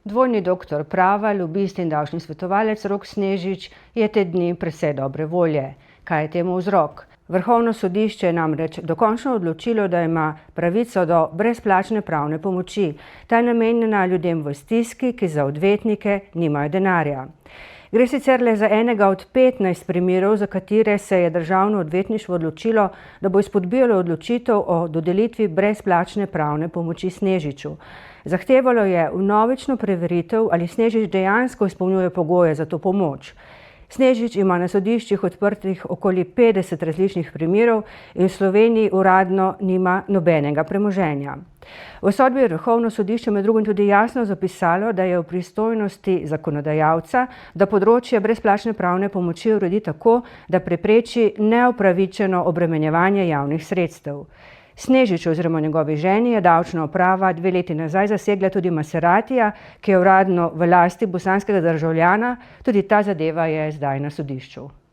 Dvojni doktor prava, lobist in davčni svetovalec Rok Snežič je te dni precej dobre volje. Kaj je temu vzrok? Vrhovno sodišče je namreč dokončno odločilo, da ima pravico do brezplačne pravne pomoči. Ta je namenjena ljudem v stiski, ki za odvetnike nimajo denarja. Gre sicer le za enega od 15 primerov, za katere se je državno odvetništvo odločilo, da bo izpodbijalo odločitev o dodelitvi brezplačne pravne pomoči Snežiču. Zahtevalo je vnovično preveritev, ali Snežič dejansko izpolnjuje pogoje za to pomoč. Snežič ima na sodiščih odprtih okoli 50 različnih primerov in v Sloveniji uradno nima nobenega premoženja. V sodbi je Vrhovno sodišče med drugim tudi jasno zapisalo, da je v pristojnosti zakonodajalca, da področje brezplačne pravne pomoči uredi tako, da prepreči neupravičeno obremenjevanje javnih sredstev. Snežič oziroma njegovi ženi je davčna uprava 2 leti nazaj zasegla tudi Maseratija, ki je uradno v lasti bosanskega državljana, tudi ta zadeva je zdaj na sodišču.